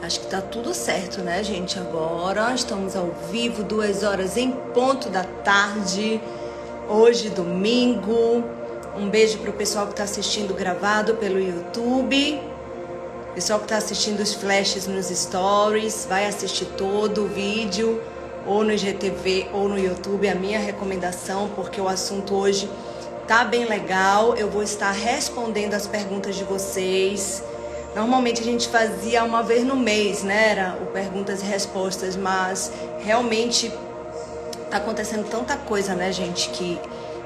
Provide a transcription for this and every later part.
Acho que tá tudo certo, né, gente? Agora estamos ao vivo, 2 horas em ponto da tarde. Hoje, domingo. Um beijo pro pessoal que tá assistindo gravado pelo YouTube. Pessoal que tá assistindo os flashes nos stories. Vai assistir todo o vídeo, ou no IGTV ou no YouTube. A minha recomendação, porque o assunto hoje tá bem legal. Eu vou estar respondendo as perguntas de vocês. Normalmente a gente fazia uma vez no mês, né? Era o perguntas e respostas, mas realmente tá acontecendo tanta coisa, né, gente, que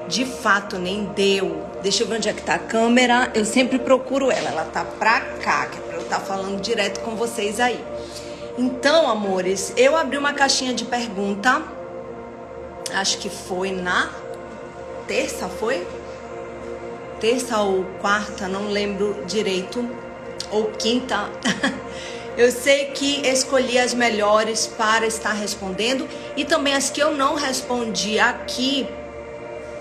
de fato nem deu. Deixa eu ver onde é que tá a câmera. Eu sempre procuro ela tá pra cá, que é pra eu estar falando direto com vocês aí. Então, amores, eu abri uma caixinha de pergunta. Acho que foi na terça, foi? Terça ou quarta, não lembro direito. Ou quinta. Eu sei que escolhi as melhores para estar respondendo e também as que eu não respondi aqui,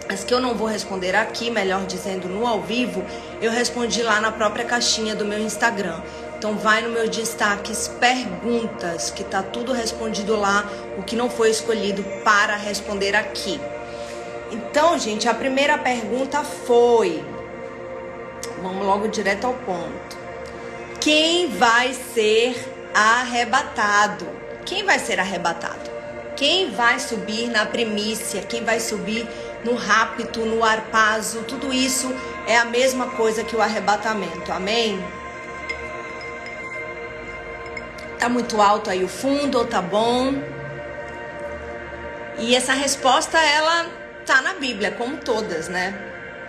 as que eu não vou responder aqui, melhor dizendo, no ao vivo, eu respondi lá na própria caixinha do meu Instagram. Então vai no meu destaques perguntas, que tá tudo respondido lá, o que não foi escolhido para responder aqui. Então, gente, a primeira pergunta foi, vamos logo direto ao ponto. Quem vai ser arrebatado? Quem vai ser arrebatado? Quem vai subir na primícia? Quem vai subir no rapto, no harpazo? Tudo isso é a mesma coisa que o arrebatamento. Amém? Tá muito alto aí o fundo ou tá bom? E essa resposta, ela tá na Bíblia, como todas, né?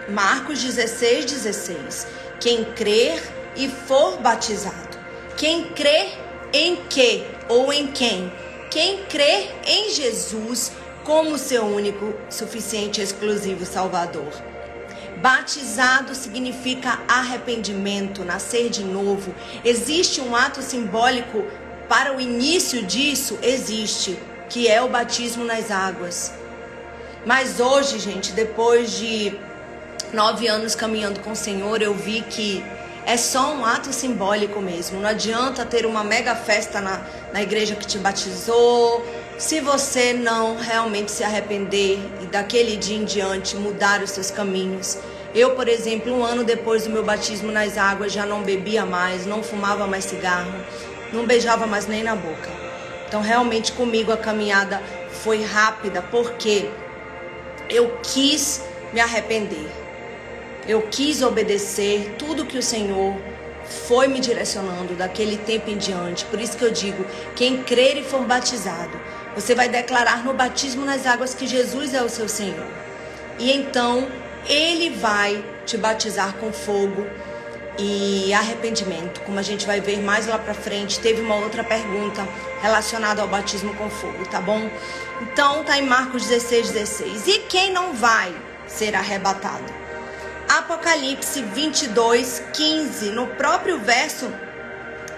Marcos 16:16. Quem crer e for batizado. Quem crê em quê ou em quem? Quem crê em Jesus como seu único, suficiente, exclusivo Salvador. Batizado significa arrependimento, nascer de novo. Existe um ato simbólico para o início disso? Existe, que é o batismo nas águas. Mas hoje, gente, depois de 9 anos caminhando com o Senhor, eu vi que é só um ato simbólico mesmo. Não adianta ter uma mega festa na igreja que te batizou, se você não realmente se arrepender e daquele dia em diante mudar os seus caminhos. Eu, por exemplo, 1 ano depois do meu batismo nas águas, já não bebia mais, não fumava mais cigarro, não beijava mais nem na boca. Então, realmente, comigo a caminhada foi rápida, porque eu quis me arrepender. Eu quis obedecer tudo que o Senhor foi me direcionando daquele tempo em diante. Por isso que eu digo, quem crer e for batizado, você vai declarar no batismo nas águas que Jesus é o seu Senhor. E então, Ele vai te batizar com fogo e arrependimento. Como a gente vai ver mais lá pra frente, teve uma outra pergunta relacionada ao batismo com fogo, tá bom? Então, tá em Marcos 16:16. E quem não vai ser arrebatado? Apocalipse 22:15, no próprio verso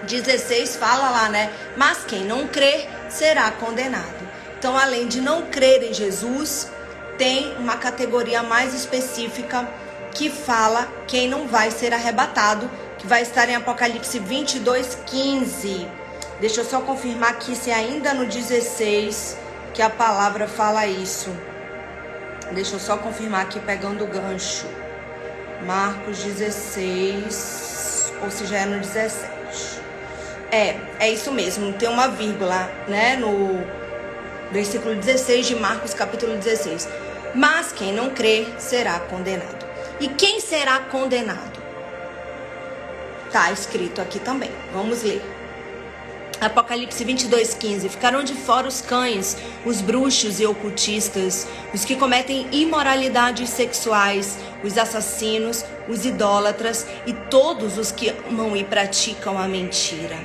16 fala lá, né? Mas quem não crer será condenado. Então, além de não crer em Jesus, tem uma categoria mais específica que fala quem não vai ser arrebatado, que vai estar em Apocalipse 22:15. Deixa eu só confirmar aqui se é ainda no 16 que a palavra fala isso. Deixa eu só confirmar aqui pegando o gancho. Marcos 16, ou se já é no 17. É isso mesmo, tem uma vírgula, né, no versículo 16 de Marcos, capítulo 16. Mas quem não crer será condenado. E quem será condenado? Tá escrito aqui também, vamos ler. Apocalipse 22:15. Ficarão de fora os cães, os bruxos e ocultistas, os que cometem imoralidades sexuais, os assassinos, os idólatras e todos os que amam e praticam a mentira.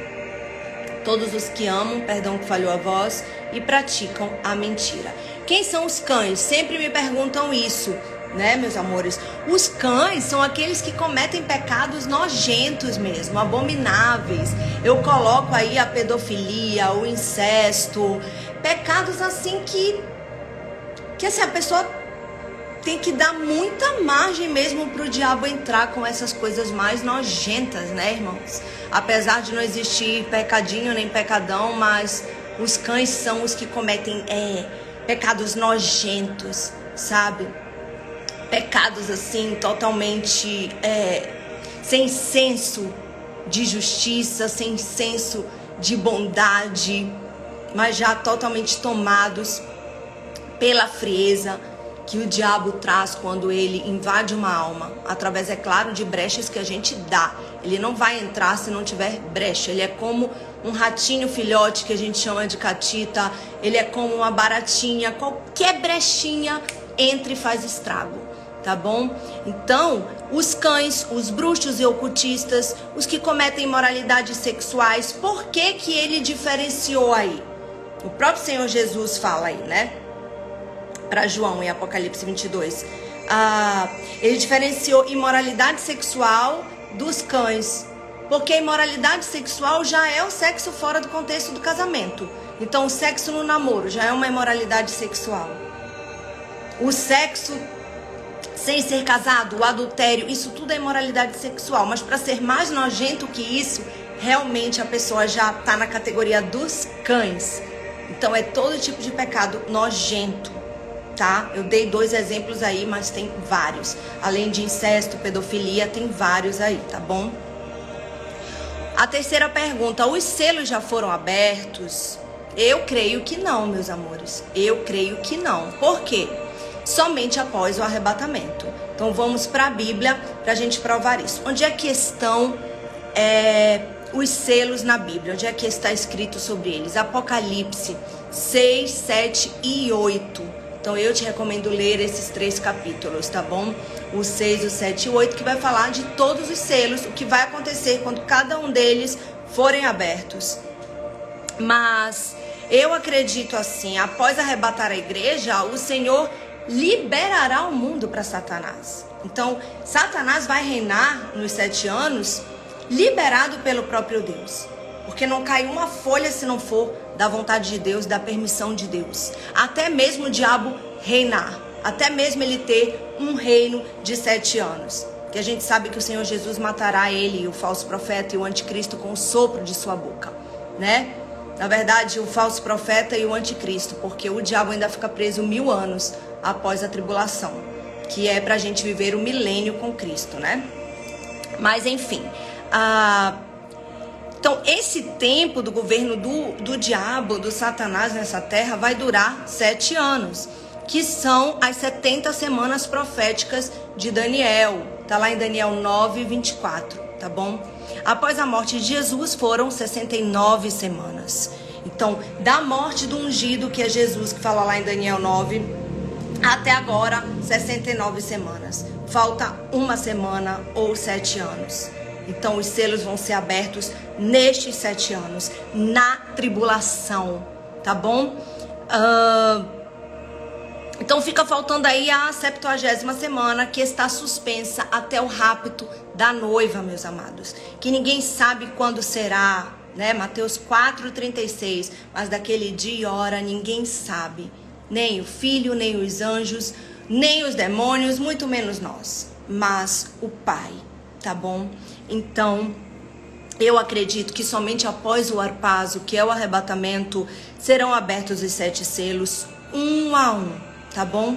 Todos os que amam, perdão que falhou a voz, e praticam a mentira. Quem são os cães? Sempre me perguntam isso, né, meus amores? Os cães são aqueles que cometem pecados nojentos mesmo, abomináveis. Eu coloco aí a pedofilia, o incesto, pecados assim que assim, a pessoa tem que dar muita margem mesmo pro diabo entrar com essas coisas mais nojentas, né, irmãos? Apesar de não existir pecadinho nem pecadão, mas os cães são os que cometem pecados nojentos, sabe? Pecados assim, totalmente sem senso de justiça, sem senso de bondade, mas já totalmente tomados pela frieza que o diabo traz quando ele invade uma alma, através, é claro, de brechas que a gente dá. Ele não vai entrar se não tiver brecha. Ele é como um ratinho filhote que a gente chama de catita. Ele é como uma baratinha. Qualquer brechinha entra e faz estrago, tá bom? Então, os cães, os bruxos e ocultistas, os que cometem imoralidades sexuais, por que que ele diferenciou aí? O próprio Senhor Jesus fala aí, né? Para João, em Apocalipse 22. Ele diferenciou imoralidade sexual dos cães. Porque a imoralidade sexual já é o sexo fora do contexto do casamento. Então, o sexo no namoro já é uma imoralidade sexual. O sexo sem ser casado, o adultério, isso tudo é imoralidade sexual. Mas para ser mais nojento que isso, realmente a pessoa já está na categoria dos cães. Então, é todo tipo de pecado nojento. Tá? Eu dei 2 exemplos aí, mas tem vários. Além de incesto, pedofilia, tem vários aí, tá bom? A terceira pergunta, os selos já foram abertos? Eu creio que não, meus amores. Eu creio que não. Por quê? Somente após o arrebatamento. Então vamos para a Bíblia para a gente provar isso. Onde é que estão os selos na Bíblia? Onde é que está escrito sobre eles? Apocalipse 6, 7 e 8. Então eu te recomendo ler esses 3 capítulos, tá bom? O 6, o 7 e o 8, que vai falar de todos os selos, o que vai acontecer quando cada um deles forem abertos. Mas eu acredito assim, após arrebatar a igreja, o Senhor liberará o mundo para Satanás. Então, Satanás vai reinar nos 7 anos, liberado pelo próprio Deus. Porque não cai uma folha se não for da vontade de Deus, da permissão de Deus. Até mesmo o diabo reinar. Até mesmo ele ter um reino de 7 anos. Que a gente sabe que o Senhor Jesus matará ele, o falso profeta e o anticristo com o sopro de sua boca, né? Na verdade, o falso profeta e o anticristo. Porque o diabo ainda fica preso 1000 anos após a tribulação. Que é pra gente viver o milênio com Cristo, né? Mas enfim... Então, esse tempo do governo do diabo, do Satanás nessa terra, vai durar 7 anos, que são as 70 semanas proféticas de Daniel. Tá lá em Daniel 9, 24, tá bom? Após a morte de Jesus, foram 69 semanas. Então, da morte do ungido, que é Jesus, que fala lá em Daniel 9, até agora, 69 semanas. Falta 1 semana ou 7 anos. Então, os selos vão ser abertos nestes 7 anos, na tribulação, tá bom? Então, fica faltando aí a 70ª semana, que está suspensa até o rapto da noiva, meus amados. Que ninguém sabe quando será, né? Mateus 4:36. Mas daquele dia e hora ninguém sabe. Nem o Filho, nem os anjos, nem os demônios, muito menos nós. Mas o Pai, tá bom? Então, eu acredito que somente após o harpazo, que é o arrebatamento, serão abertos os 7 selos, um a um, tá bom?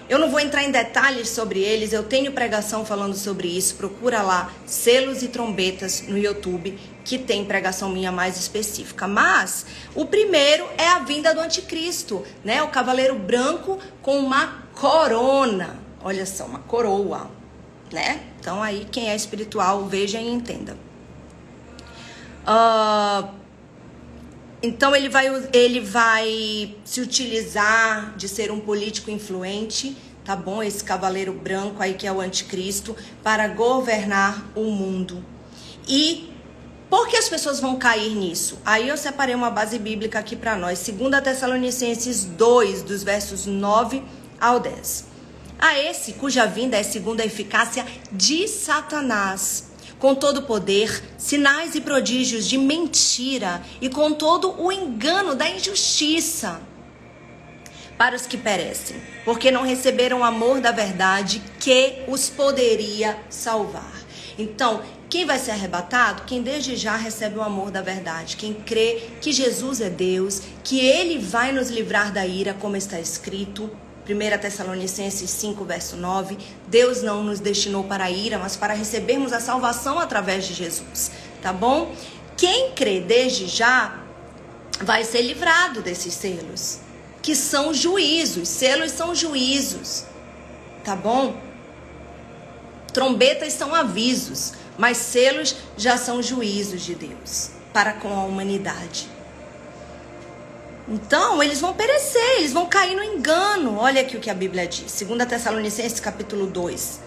Eu não vou entrar em detalhes sobre eles, eu tenho pregação falando sobre isso. Procura lá, selos e trombetas no YouTube, que tem pregação minha mais específica. Mas o primeiro é a vinda do anticristo, né? O cavaleiro branco com uma corona. Olha só, uma coroa, né? Então aí quem é espiritual veja e entenda. Então ele vai se utilizar de ser um político influente, tá bom? Esse cavaleiro branco aí que é o anticristo, para governar o mundo. E por que as pessoas vão cair nisso? Aí eu separei uma base bíblica aqui para nós. 2 Tessalonicenses 2, dos versos 9 ao 10. A esse cuja vinda é segundo a eficácia de Satanás, com todo o poder, sinais e prodígios de mentira e com todo o engano da injustiça, para os que perecem, porque não receberam o amor da verdade que os poderia salvar. Então, quem vai ser arrebatado? Quem desde já recebe o amor da verdade. Quem crê que Jesus é Deus, que Ele vai nos livrar da ira, como está escrito. 1 Tessalonicenses 5, verso 9. Deus não nos destinou para a ira, mas para recebermos a salvação através de Jesus. Tá bom? Quem crê desde já vai ser livrado desses selos, que são juízos. Selos são juízos. Tá bom? Trombetas são avisos, mas selos já são juízos de Deus para com a humanidade. Então, eles vão perecer, eles vão cair no engano. Olha aqui o que a Bíblia diz. 2 Tessalonicenses capítulo 2.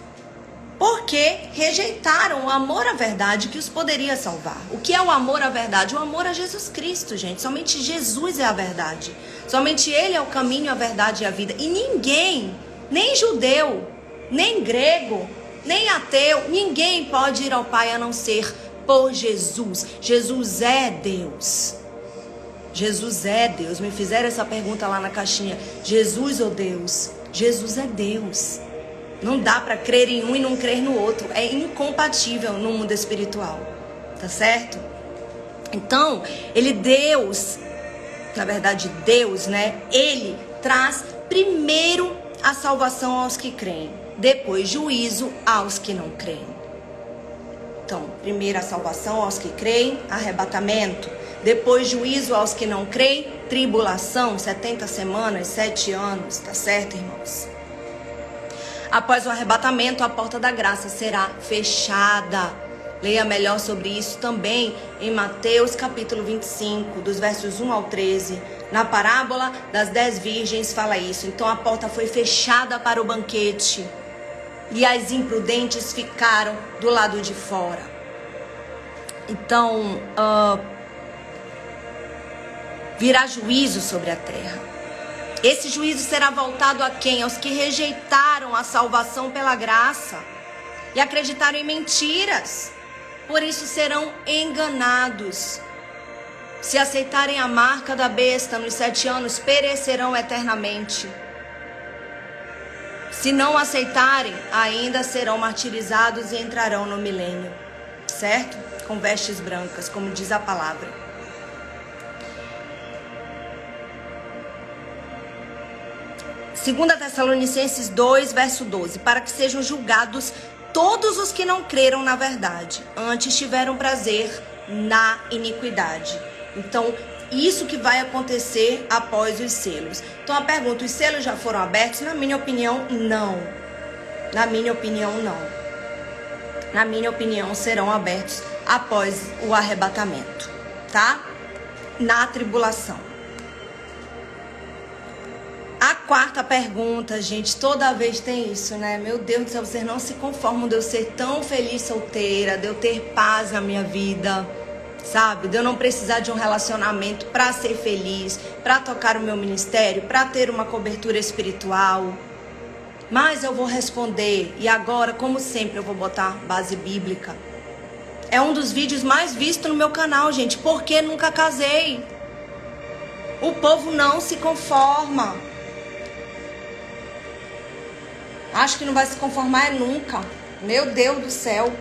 Porque rejeitaram o amor à verdade que os poderia salvar. O que é o amor à verdade? O amor a Jesus Cristo, gente. Somente Jesus é a verdade. Somente Ele é o caminho, a verdade e a vida. E ninguém, nem judeu, nem grego, nem ateu, ninguém pode ir ao Pai a não ser por Jesus. Jesus é Deus. Jesus é Deus. Me fizeram essa pergunta lá na caixinha. Jesus ou Deus? Jesus é Deus. Não dá para crer em um e não crer no outro. É incompatível no mundo espiritual. Tá certo? Então, Deus, na verdade Deus, né? Ele traz primeiro a salvação aos que creem. Depois juízo aos que não creem. Então, primeiro a salvação aos que creem, arrebatamento. Depois juízo aos que não creem, tribulação, 70 semanas, 7 anos, tá certo, irmãos? Após o arrebatamento, a porta da graça será fechada. Leia melhor sobre isso também em Mateus capítulo 25, dos versos 1 ao 13. Na parábola das 10 virgens fala isso. Então a porta foi fechada para o banquete e as imprudentes ficaram do lado de fora. Então, virá juízo sobre a terra. Esse juízo será voltado a quem? Aos que rejeitaram a salvação pela graça e acreditaram em mentiras. Por isso serão enganados. Se aceitarem a marca da besta nos 7 anos, perecerão eternamente. Se não aceitarem, ainda serão martirizados e entrarão no milênio. Certo? Com vestes brancas, como diz a palavra. 2 Tessalonicenses 2, verso 12. Para que sejam julgados todos os que não creram na verdade, antes tiveram prazer na iniquidade. Então, isso que vai acontecer após os selos. Então, a pergunta, os selos já foram abertos? Na minha opinião, não. Na minha opinião, não. Na minha opinião, serão abertos após o arrebatamento, tá? Na tribulação. A quarta pergunta, gente, toda vez tem isso, né? Meu Deus do céu, vocês não se conformam de eu ser tão feliz solteira, de eu ter paz na minha vida, sabe? De eu não precisar de um relacionamento para ser feliz, para tocar o meu ministério, para ter uma cobertura espiritual. Mas eu vou responder, e agora, como sempre, eu vou botar base bíblica. É um dos vídeos mais vistos no meu canal, gente. Por que nunca casei? O povo não se conforma. Acho que não vai se conformar nunca. Meu Deus do céu.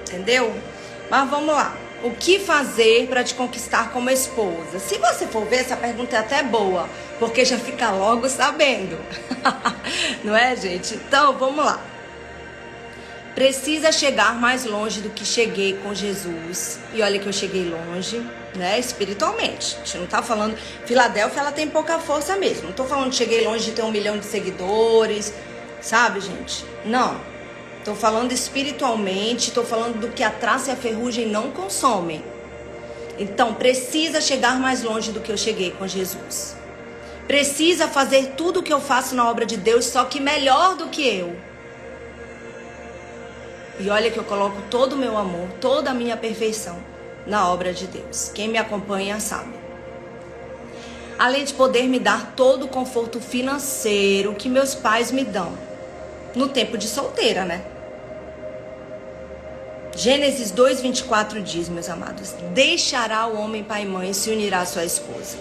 Entendeu? Mas vamos lá. O que fazer para te conquistar como esposa? Se você for ver, essa pergunta é até boa, porque já fica logo sabendo. Não é, gente? Então, vamos lá. Precisa chegar mais longe do que cheguei com Jesus. E olha que eu cheguei longe, né? Espiritualmente. A gente não tá falando... Filadélfia, ela tem pouca força mesmo. Não tô falando que cheguei longe de ter 1 milhão de seguidores. Sabe, gente? Não. Tô falando espiritualmente. Tô falando do que a traça e a ferrugem não consomem. Então, precisa chegar mais longe do que eu cheguei com Jesus. Precisa fazer tudo o que eu faço na obra de Deus, só que melhor do que eu. E olha que eu coloco todo o meu amor, toda a minha perfeição na obra de Deus. Quem me acompanha sabe. Além de poder me dar todo o conforto financeiro que meus pais me dão. No tempo de solteira, né? Gênesis 2:24 diz, meus amados: deixará o homem pai e mãe e se unirá à sua esposa.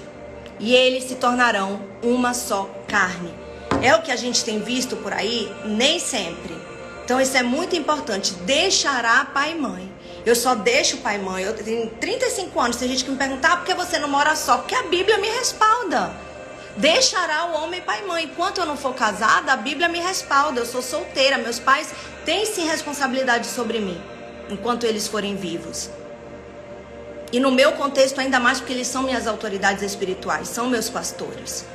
e eles se tornarão uma só carne. É o que a gente tem visto por aí? Nem sempre. Então isso é muito importante. Deixará pai e mãe. Eu só deixo pai e mãe. Eu tenho 35 anos. Tem gente que me pergunta, por que você não mora só? Porque a Bíblia me respalda. Deixará o homem pai e mãe. Enquanto eu não for casada, a Bíblia me respalda. Eu sou solteira. Meus pais têm sim responsabilidade sobre mim, enquanto eles forem vivos. E no meu contexto ainda mais, porque eles são minhas autoridades espirituais, são meus pastores.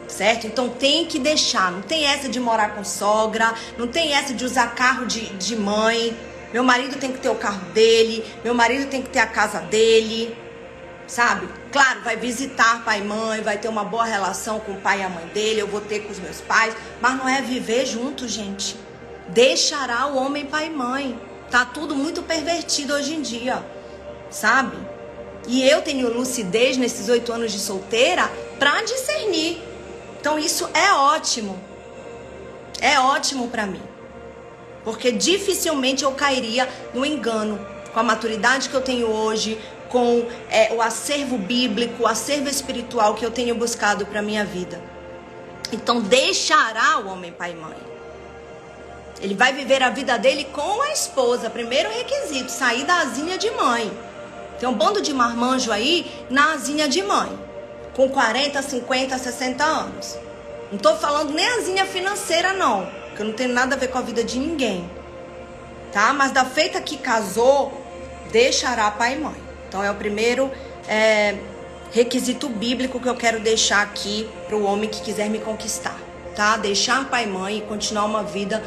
Certo? Então tem que deixar. Não tem essa de morar com sogra, não tem essa de usar carro de mãe. Meu marido tem que ter o carro dele, meu marido tem que ter a casa dele, sabe? Claro, vai visitar pai e mãe, vai ter uma boa relação com o pai e a mãe dele, eu vou ter com os meus pais, mas não é viver junto, gente. Deixará o homem pai e mãe. Tá tudo muito pervertido hoje em dia, sabe? E eu tenho lucidez nesses 8 anos de solteira pra discernir. Então isso é ótimo. É ótimo pra mim. Porque dificilmente eu cairia no engano. Com a maturidade que eu tenho hoje, com o acervo bíblico, o acervo espiritual que eu tenho buscado pra minha vida. Então deixará o homem pai e mãe. Ele vai viver a vida dele com a esposa. Primeiro requisito, sair da asinha de mãe. Tem um bando de marmanjo aí na asinha de mãe. Com 40, 50, 60 anos. Não tô falando nem asinha financeira não. Porque eu não tenho nada a ver com a vida de ninguém. Tá? Mas da feita que casou, deixará pai e mãe. Então é o primeiro requisito bíblico que eu quero deixar aqui pro homem que quiser me conquistar. Tá? Deixar pai e mãe e continuar uma vida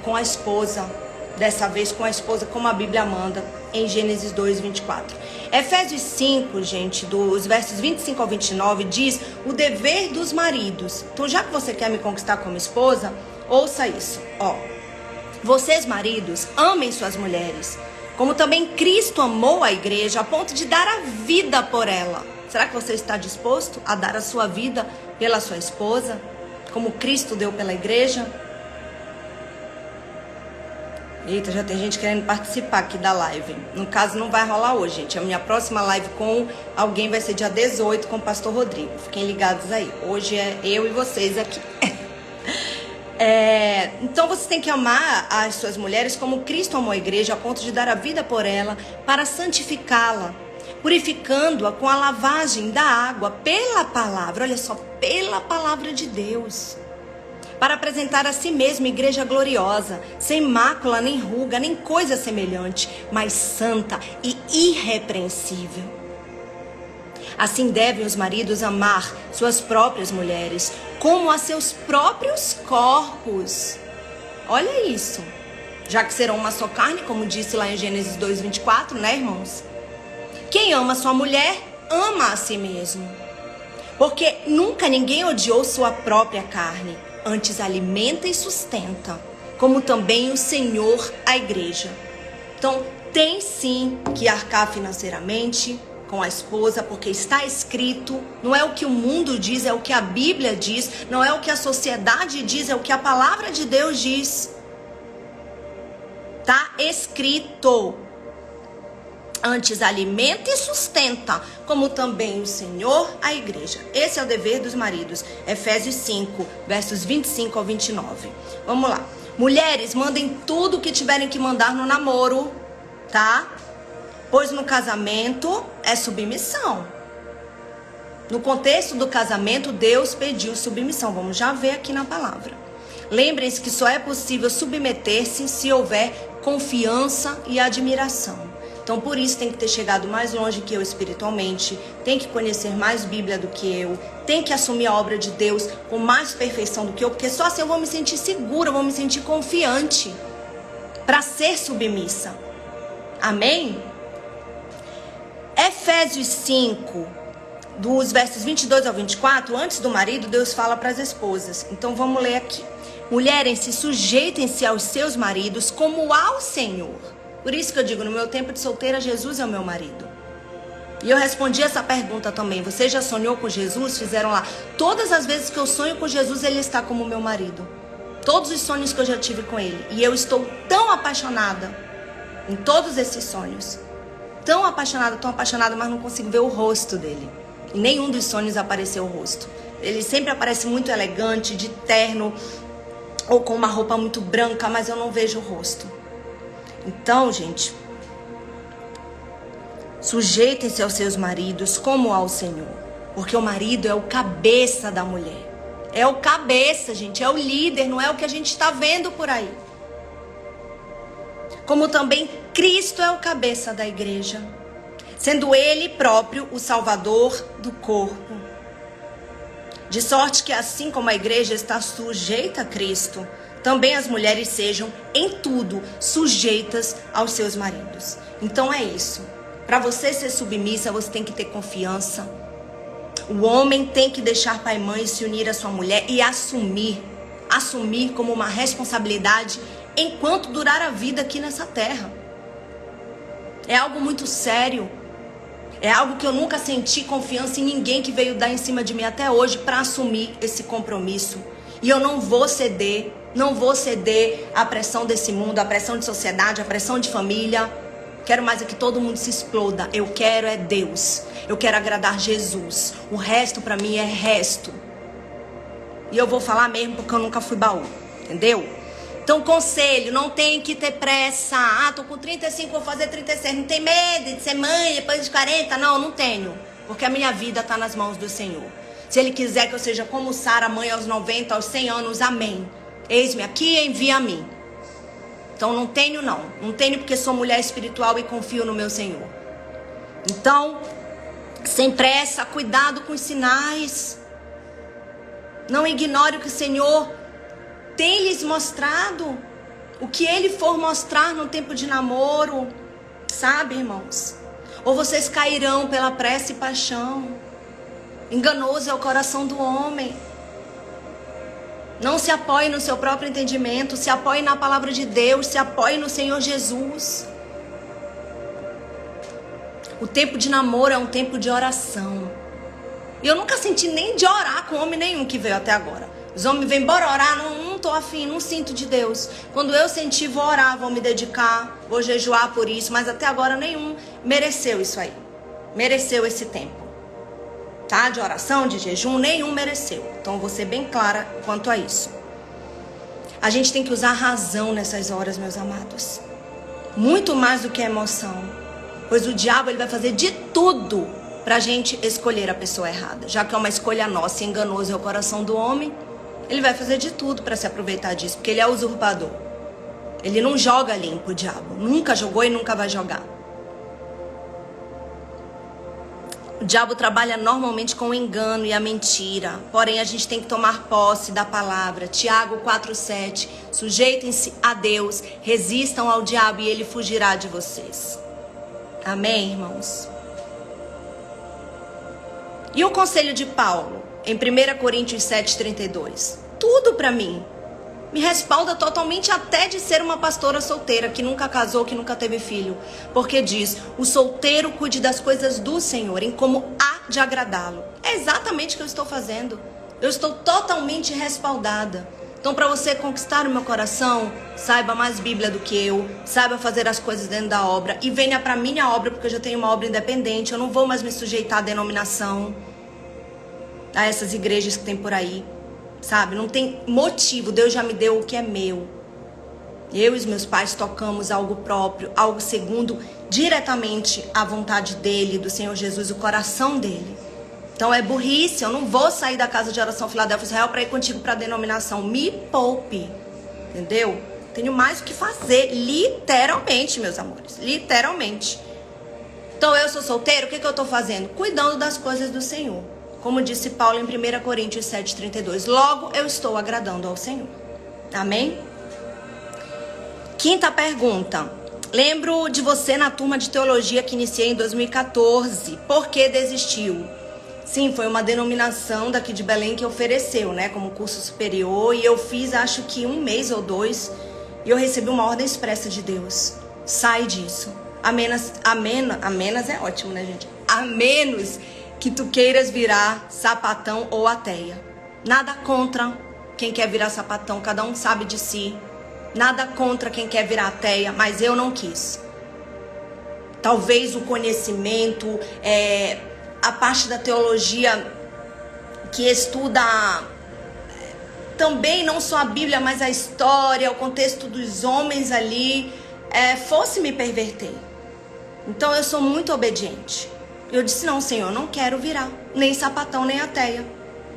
com a esposa. Dessa vez com a esposa, como a Bíblia manda, em Gênesis 2, 24. Efésios 5, gente, dos versos 25 ao 29, diz o dever dos maridos. Então, já que você quer me conquistar como esposa, ouça isso. Ó, vocês, maridos, amem suas mulheres, como também Cristo amou a igreja, a ponto de dar a vida por ela. Será que você está disposto a dar a sua vida pela sua esposa, como Cristo deu pela igreja? Eita, já tem gente querendo participar aqui da live. No caso, não vai rolar hoje, gente. A minha próxima live com alguém vai ser dia 18 com o pastor Rodrigo. Fiquem ligados aí. Hoje é eu e vocês aqui. Então, você tem que amar as suas mulheres como Cristo amou a igreja, a ponto de dar a vida por ela, para santificá-la, purificando-a com a lavagem da água pela palavra. Olha só, pela palavra de Deus. Para apresentar a si mesmo igreja gloriosa, sem mácula, nem ruga, nem coisa semelhante, mas santa e irrepreensível. Assim devem os maridos amar suas próprias mulheres, como a seus próprios corpos. Olha isso. Já que serão uma só carne, como disse lá em Gênesis 2, 24, né, irmãos? Quem ama sua mulher, ama a si mesmo. Porque nunca ninguém odiou sua própria carne. Antes alimenta e sustenta, como também o Senhor a igreja. Então, tem sim que arcar financeiramente com a esposa, porque está escrito, não é o que o mundo diz, é o que a Bíblia diz, não é o que a sociedade diz, é o que a palavra de Deus diz. Tá escrito. Antes alimenta e sustenta, como também o Senhor a igreja. Esse é o dever dos maridos. Efésios 5, versos 25 ao 29. Vamos lá. Mulheres, mandem tudo o que tiverem que mandar no namoro, tá? Pois no casamento é submissão. No contexto do casamento, Deus pediu submissão. Vamos já ver aqui na palavra. Lembrem-se que só é possível submeter-se se houver confiança e admiração. Então, por isso, tem que ter chegado mais longe que eu espiritualmente, tem que conhecer mais Bíblia do que eu, tem que assumir a obra de Deus com mais perfeição do que eu, porque só assim eu vou me sentir segura, eu vou me sentir confiante para ser submissa. Amém? Efésios 5, dos versos 22 ao 24, antes do marido, Deus fala para as esposas. Então, vamos ler aqui. Mulheres, sujeitem-se aos seus maridos como ao Senhor. Por isso que eu digo, no meu tempo de solteira, Jesus é o meu marido. E eu respondi essa pergunta também. Você já sonhou com Jesus? Fizeram lá. Todas as vezes que eu sonho com Jesus, Ele está como meu marido. Todos os sonhos que eu já tive com Ele. E eu estou tão apaixonada em todos esses sonhos. Tão apaixonada, mas não consigo ver o rosto dele. Em nenhum dos sonhos apareceu o rosto. Ele sempre aparece muito elegante, de terno, ou com uma roupa muito branca, mas eu não vejo o rosto. Então, gente, sujeitem-se aos seus maridos como ao Senhor. Porque o marido é o cabeça da mulher. É o cabeça, gente, é o líder, não é o que a gente está vendo por aí. Como também Cristo é o cabeça da igreja, sendo Ele próprio o Salvador do corpo. De sorte que assim como a igreja está sujeita a Cristo, também as mulheres sejam em tudo sujeitas aos seus maridos. Então é isso. Para você ser submissa, você tem que ter confiança. O homem tem que deixar pai e mãe se unir à sua mulher e assumir como uma responsabilidade enquanto durar a vida aqui nessa terra. É algo muito sério. É algo que eu nunca senti confiança em ninguém que veio dar em cima de mim até hoje para assumir esse compromisso. E eu não vou ceder à pressão desse mundo, à pressão de sociedade, à pressão de família. Quero mais é que todo mundo se exploda. Eu quero é Deus. Eu quero agradar Jesus. O resto pra mim é resto. E eu vou falar mesmo porque eu nunca fui baú. Entendeu? Então, conselho, não tem que ter pressa. Tô com 35, vou fazer 36. Não tem medo de ser mãe depois dos 40? Não tenho. Porque a minha vida tá nas mãos do Senhor. Se Ele quiser que eu seja como Sara, mãe aos 90, aos 100 anos, amém. Eis-me aqui e envia a mim. Então não tenho porque sou mulher espiritual e confio no meu Senhor. Então, sem pressa, cuidado com os sinais. Não ignore o que o Senhor tem lhes mostrado. O que Ele for mostrar no tempo de namoro. Sabe, irmãos? Ou vocês cairão pela pressa e paixão. Enganoso é o coração do homem. Não se apoie no seu próprio entendimento, se apoie na palavra de Deus, se apoie no Senhor Jesus. O tempo de namoro é um tempo de oração. E eu nunca senti nem de orar com homem nenhum que veio até agora. Os homens vêm, bora orar, não tô afim, não sinto de Deus. Quando eu sentir, vou orar, vou me dedicar, vou jejuar por isso, mas até agora nenhum mereceu isso aí. Mereceu esse tempo. Tá? De oração, de jejum, nenhum mereceu. Então, vou ser bem clara quanto a isso. A gente tem que usar a razão nessas horas, meus amados. Muito mais do que a emoção. Pois o diabo ele vai fazer de tudo pra gente escolher a pessoa errada. Já que é uma escolha nossa e enganoso é o coração do homem, ele vai fazer de tudo pra se aproveitar disso. Porque ele é usurpador. Ele não joga limpo, o diabo. Nunca jogou e nunca vai jogar. O diabo trabalha normalmente com o engano e a mentira. Porém, a gente tem que tomar posse da palavra. Tiago 4,7. Sujeitem-se a Deus, resistam ao diabo e ele fugirá de vocês. Amém, irmãos? E o conselho de Paulo, em 1 Coríntios 7,32. Tudo pra mim. Me respalda totalmente até de ser uma pastora solteira, que nunca casou, que nunca teve filho. Porque diz, o solteiro cuide das coisas do Senhor, em como há de agradá-lo. É exatamente o que eu estou fazendo. Eu estou totalmente respaldada. Então, para você conquistar o meu coração, saiba mais Bíblia do que eu, saiba fazer as coisas dentro da obra e venha para minha obra, porque eu já tenho uma obra independente, eu não vou mais me sujeitar à denominação, a essas igrejas que tem por aí. Sabe, não tem motivo, Deus já me deu o que é meu. Eu e os meus pais tocamos algo próprio, algo segundo diretamente a vontade dele, do Senhor Jesus, o coração dele. Então é burrice, eu não vou sair da casa de oração Filadélfia Israel para ir contigo para a denominação. Me poupe, entendeu? Tenho mais o que fazer, literalmente, meus amores, literalmente. Então eu sou solteiro, o que eu estou fazendo? Cuidando das coisas do Senhor. Como disse Paulo em 1 Coríntios 7,32. Logo eu estou agradando ao Senhor. Amém? Quinta pergunta. Lembro de você na turma de teologia que iniciei em 2014. Por que desistiu? Sim, foi uma denominação daqui de Belém que ofereceu, né? Como curso superior. E eu fiz, acho que 1 mês ou 2. E eu recebi uma ordem expressa de Deus. Sai disso. A menos é ótimo, né, gente? A menos que tu queiras virar sapatão ou ateia. Nada contra quem quer virar sapatão, cada um sabe de si. Nada contra quem quer virar ateia, mas eu não quis. Talvez o conhecimento, a parte da teologia que estuda também não só a Bíblia, mas a história, o contexto dos homens ali, fosse me perverter. Então eu sou muito obediente. Eu disse, não, Senhor, não quero virar nem sapatão, nem ateia.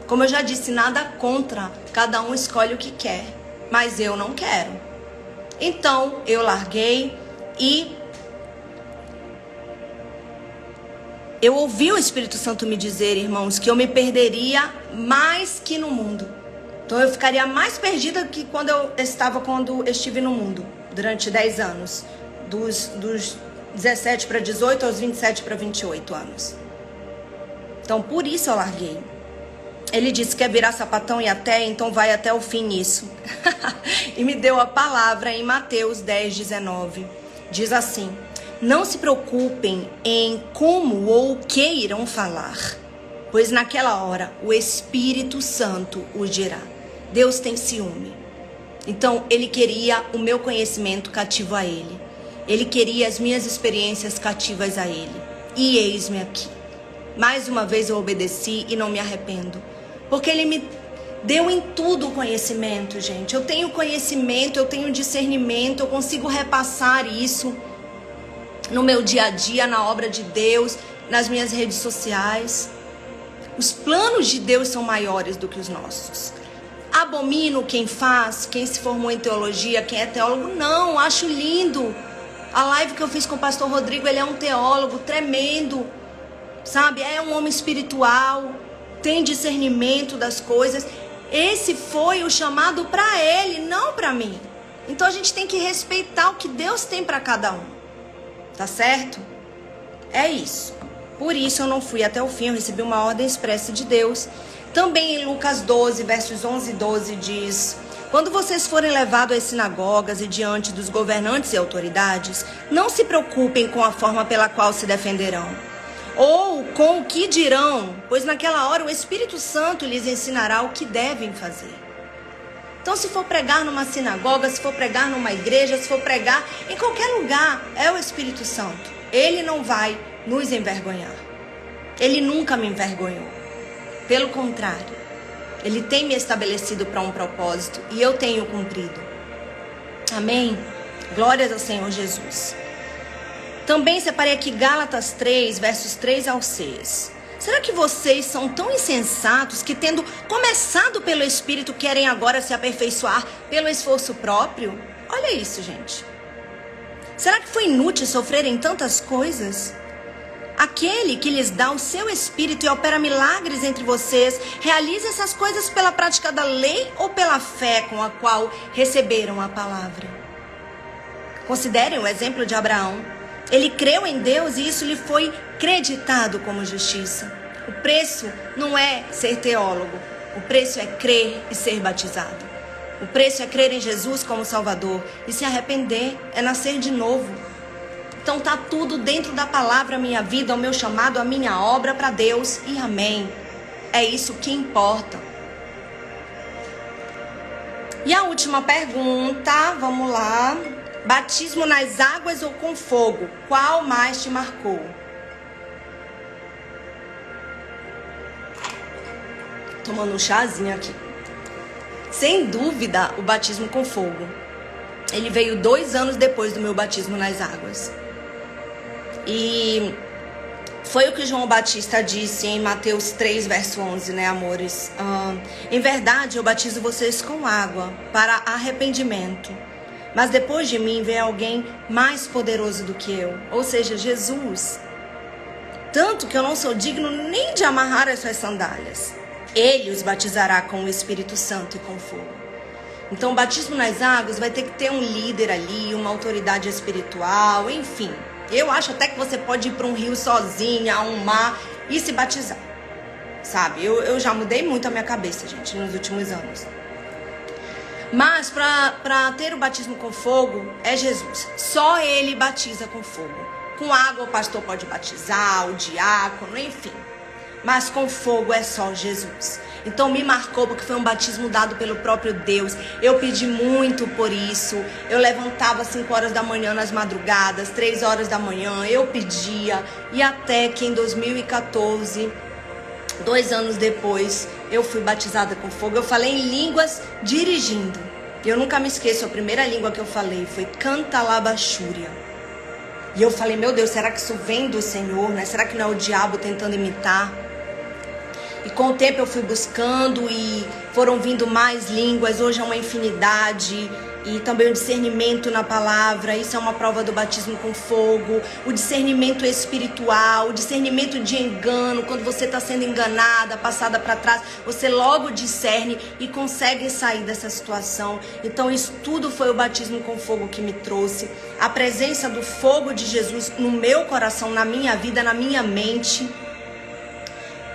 Como eu já disse, nada contra, cada um escolhe o que quer, mas eu não quero. Então eu larguei e eu ouvi o Espírito Santo me dizer, irmãos, que eu me perderia mais que no mundo. Então eu ficaria mais perdida que quando eu estive no mundo, durante 10 anos, dos 17 para 18 aos 27 para 28 anos. Então por isso eu larguei. Ele disse, quer virar sapatão e até, então vai até o fim nisso. E me deu a palavra em Mateus 10:19. Diz assim, não se preocupem em como ou o que irão falar, pois naquela hora o Espírito Santo os dirá. Deus tem ciúme. Então ele queria o meu conhecimento cativo a ele. Ele queria as minhas experiências cativas a ele. E eis-me aqui. Mais uma vez eu obedeci e não me arrependo. Porque ele me deu em tudo o conhecimento, gente. Eu tenho conhecimento, eu tenho discernimento, eu consigo repassar isso no meu dia a dia, na obra de Deus, nas minhas redes sociais. Os planos de Deus são maiores do que os nossos. Abomino quem faz, quem se formou em teologia, quem é teólogo. Não, acho lindo. A live que eu fiz com o pastor Rodrigo, ele é um teólogo tremendo, sabe? É um homem espiritual, tem discernimento das coisas. Esse foi o chamado para ele, não para mim. Então a gente tem que respeitar o que Deus tem para cada um. Tá certo? É isso. Por isso eu não fui até o fim, eu recebi uma ordem expressa de Deus. Também em Lucas 12, versos 11 e 12 diz: quando vocês forem levados às sinagogas e diante dos governantes e autoridades, não se preocupem com a forma pela qual se defenderão, ou com o que dirão, pois naquela hora o Espírito Santo lhes ensinará o que devem fazer. Então, se for pregar numa sinagoga, se for pregar numa igreja, se for pregar em qualquer lugar, é o Espírito Santo. Ele não vai nos envergonhar. Ele nunca me envergonhou. Pelo contrário, ele tem me estabelecido para um propósito e eu tenho cumprido. Amém? Glórias ao Senhor Jesus. Também separei aqui Gálatas 3, versos 3 ao 6. Será que vocês são tão insensatos que, tendo começado pelo Espírito, querem agora se aperfeiçoar pelo esforço próprio? Olha isso, gente. Será que foi inútil sofrerem tantas coisas? Aquele que lhes dá o seu Espírito e opera milagres entre vocês, realiza essas coisas pela prática da lei ou pela fé com a qual receberam a palavra? Considerem o exemplo de Abraão. Ele creu em Deus e isso lhe foi creditado como justiça. O preço não é ser teólogo. O preço é crer e ser batizado. O preço é crer em Jesus como Salvador. E se arrepender é nascer de novo. Então tá tudo dentro da palavra, a minha vida, o meu chamado, a minha obra para Deus. E amém. É isso que importa. E a última pergunta, vamos lá. Batismo nas águas ou com fogo? Qual mais te marcou? Tomando um chazinho aqui. Sem dúvida, o batismo com fogo. Ele veio 2 anos depois do meu batismo nas águas. E foi o que João Batista disse em Mateus 3, verso 11, né, amores? Em verdade, eu batizo vocês com água para arrependimento. Mas depois de mim vem alguém mais poderoso do que eu, ou seja, Jesus. Tanto que eu não sou digno nem de amarrar as suas sandálias. Ele os batizará com o Espírito Santo e com fogo. Então o batismo nas águas vai ter que ter um líder ali, uma autoridade espiritual, enfim. Eu acho até que você pode ir para um rio sozinha, a um mar e se batizar. Sabe, eu já mudei muito a minha cabeça, gente, nos últimos anos. Mas para ter o batismo com fogo é Jesus. Só ele batiza com fogo. Com água o pastor pode batizar, o diácono, enfim. mas com fogo é só Jesus. Então me marcou porque foi um batismo dado pelo próprio Deus. Eu pedi muito por isso. Eu levantava às 5 horas da manhã nas madrugadas, 3 horas da manhã, eu pedia. E até que em 2014, 2 anos depois, eu fui batizada com fogo. Eu falei em línguas dirigindo. Eu nunca me esqueço, a primeira língua que eu falei foi Cantalabachúria. E eu falei, meu Deus, será que isso vem do Senhor, né? Será que não é o diabo tentando imitar? E com o tempo eu fui buscando e foram vindo mais línguas. Hoje é uma infinidade. E também o discernimento na palavra. Isso é uma prova do batismo com fogo. O discernimento espiritual, o discernimento de engano. Quando você está sendo enganada, passada para trás, você logo discerne e consegue sair dessa situação. Então isso tudo foi o batismo com fogo que me trouxe. A presença do fogo de Jesus no meu coração, na minha vida, na minha mente.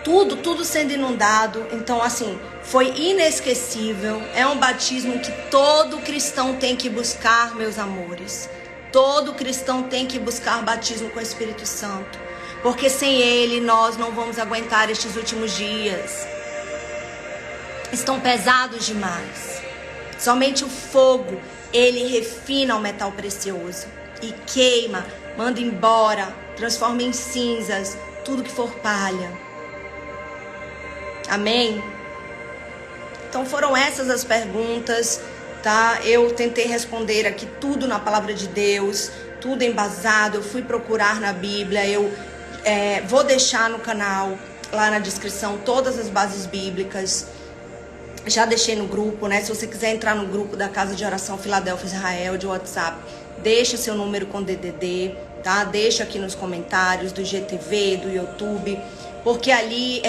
Tudo sendo inundado. Então assim, foi inesquecível. É um batismo que todo cristão tem que buscar, meus amores. Todo cristão tem que buscar batismo com o Espírito Santo. Porque sem ele nós não vamos aguentar estes últimos dias. Estão pesados demais. Somente o fogo, ele refina o metal precioso. E queima, manda embora, transforma em cinzas tudo que for palha. Amém? Então foram essas as perguntas, tá? Eu tentei responder aqui tudo na palavra de Deus, tudo embasado. Eu fui procurar na Bíblia. Eu vou deixar no canal, lá na descrição, todas as bases bíblicas. Já deixei no grupo, né? Se você quiser entrar no grupo da Casa de Oração Filadélfia Israel de WhatsApp, deixa seu número com DDD, tá? Deixa aqui nos comentários do GTV, do YouTube, porque ali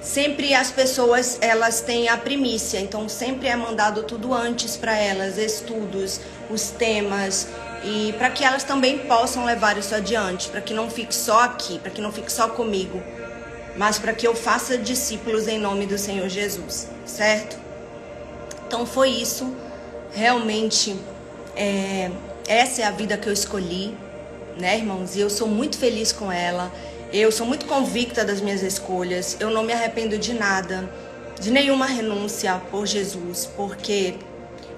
sempre as pessoas, elas têm a primícia, então sempre é mandado tudo antes para elas, estudos, os temas, e para que elas também possam levar isso adiante, para que não fique só aqui, para que não fique só comigo, mas para que eu faça discípulos em nome do Senhor Jesus, certo? Então foi isso, realmente, essa é a vida que eu escolhi, né, irmãos? E eu sou muito feliz com ela. Eu sou muito convicta das minhas escolhas. Eu não me arrependo de nada, de nenhuma renúncia por Jesus, porque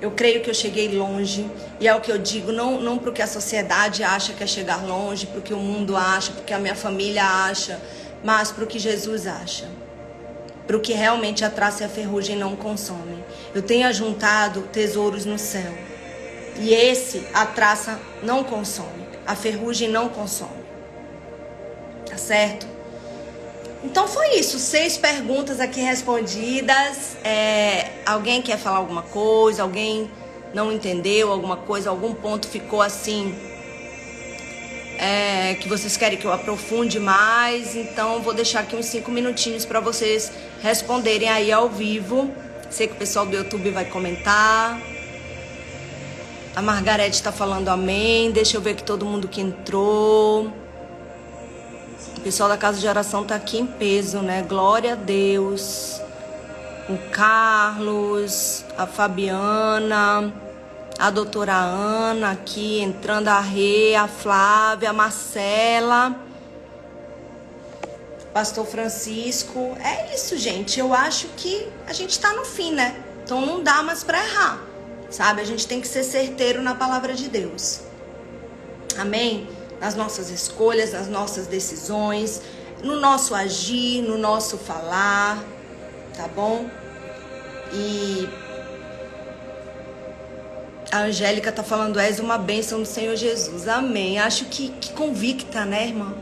eu creio que eu cheguei longe. E é o que eu digo, não para o que a sociedade acha que é chegar longe, para o que o mundo acha, para o que a minha família acha, mas para o que Jesus acha. Para o que realmente a traça e a ferrugem não consomem. Eu tenho ajuntado tesouros no céu. E esse a traça não consome, a ferrugem não consome. Tá certo? Então foi isso, 6 perguntas aqui respondidas. Alguém quer falar alguma coisa? Alguém não entendeu alguma coisa? Algum ponto ficou assim que vocês querem que eu aprofunde mais? Então vou deixar aqui uns 5 minutinhos para vocês responderem aí ao vivo. Sei que o pessoal do YouTube vai comentar. A Margarete está falando amém. Deixa eu ver aqui todo mundo que entrou. O pessoal da Casa de Oração tá aqui em peso, né? Glória a Deus. O Carlos, a Fabiana, a doutora Ana aqui entrando, a Rê, a Flávia, a Marcela, Pastor Francisco. É isso, gente. Eu acho que a gente tá no fim, né? Então não dá mais pra errar, sabe? A gente tem que ser certeiro na palavra de Deus. Amém? Nas nossas escolhas, nas nossas decisões, no nosso agir, no nosso falar, tá bom? E a Angélica tá falando, és uma bênção do Senhor Jesus. Amém. Acho que convicta, né, irmã?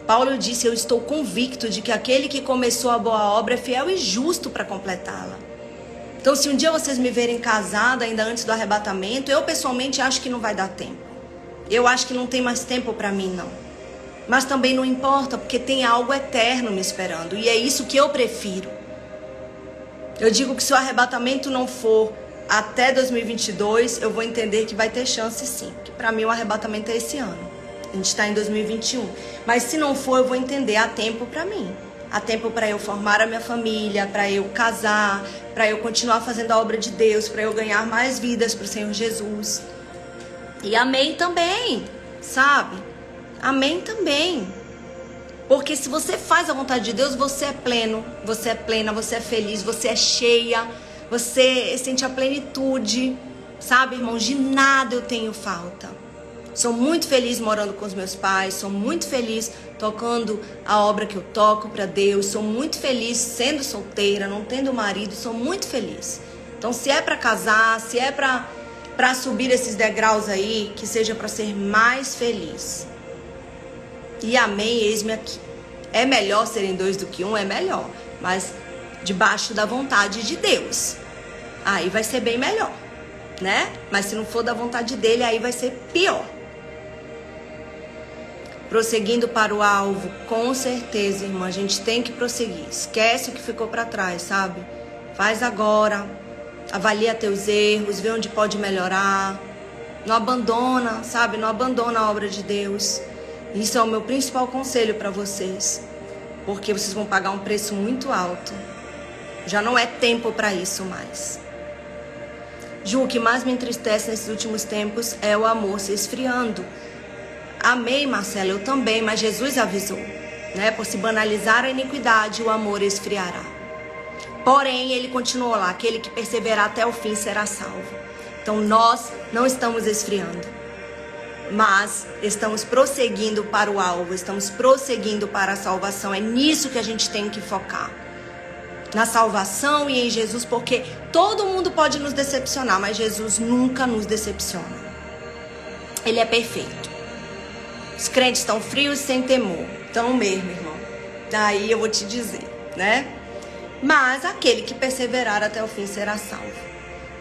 Paulo disse, eu estou convicto de que aquele que começou a boa obra é fiel e justo para completá-la. Então, se um dia vocês me verem casada ainda antes do arrebatamento, eu pessoalmente acho que não vai dar tempo. Eu acho que não tem mais tempo para mim, não. Mas também não importa, porque tem algo eterno me esperando. E é isso que eu prefiro. Eu digo que se o arrebatamento não for até 2022, eu vou entender que vai ter chance sim. Que para mim o arrebatamento é esse ano. A gente está em 2021. Mas se não for, eu vou entender. Há tempo para mim. Há tempo para eu formar a minha família, para eu casar, para eu continuar fazendo a obra de Deus, para eu ganhar mais vidas para o Senhor Jesus. E amém também, sabe? Amém também. Porque se você faz a vontade de Deus, você é pleno, você é plena, você é feliz, você é cheia, você sente a plenitude, sabe, irmãos? De nada eu tenho falta. Sou muito feliz morando com os meus pais, sou muito feliz tocando a obra que eu toco para Deus, sou muito feliz sendo solteira, não tendo marido, sou muito feliz. Então, se é para casar, se é para subir esses degraus aí, que seja para ser mais feliz. E amém, eis-me aqui. É melhor serem dois do que um? É melhor, mas debaixo da vontade de Deus. Aí vai ser bem melhor, né? Mas se não for da vontade dele, aí vai ser pior. Prosseguindo para o alvo, com certeza, irmã, a gente tem que prosseguir. Esquece o que ficou para trás, sabe? Faz agora, avalia teus erros, vê onde pode melhorar. Não abandona, sabe? Não abandona a obra de Deus. Isso é o meu principal conselho para vocês, porque vocês vão pagar um preço muito alto. Já não é tempo para isso mais. Ju, o que mais me entristece nesses últimos tempos é o amor se esfriando. Amei, Marcela, eu também, mas Jesus avisou, né? Por se banalizar a iniquidade, o amor esfriará. Porém, ele continuou lá, aquele que perseverar até o fim será salvo. Então, nós não estamos esfriando, mas estamos prosseguindo para o alvo, estamos prosseguindo para a salvação. É nisso que a gente tem que focar. Na salvação e em Jesus, porque todo mundo pode nos decepcionar, mas Jesus nunca nos decepciona. Ele é perfeito. Os crentes estão frios sem temor. Estão mesmo, irmão. Daí eu vou te dizer, né? Mas aquele que perseverar até o fim será salvo.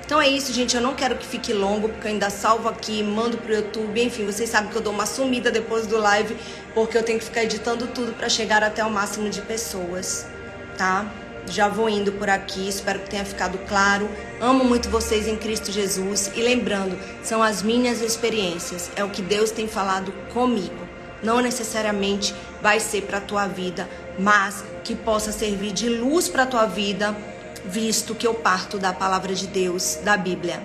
Então é isso, gente. Eu não quero que fique longo, porque eu ainda salvo aqui, mando pro YouTube. Enfim, vocês sabem que eu dou uma sumida depois do live, porque eu tenho que ficar editando tudo para chegar até o máximo de pessoas, tá? Já vou indo por aqui, espero que tenha ficado claro. Amo muito vocês em Cristo Jesus. E lembrando, são as minhas experiências, é o que Deus tem falado comigo. Não necessariamente vai ser para a tua vida, mas que possa servir de luz para a tua vida, visto que eu parto da palavra de Deus, da Bíblia.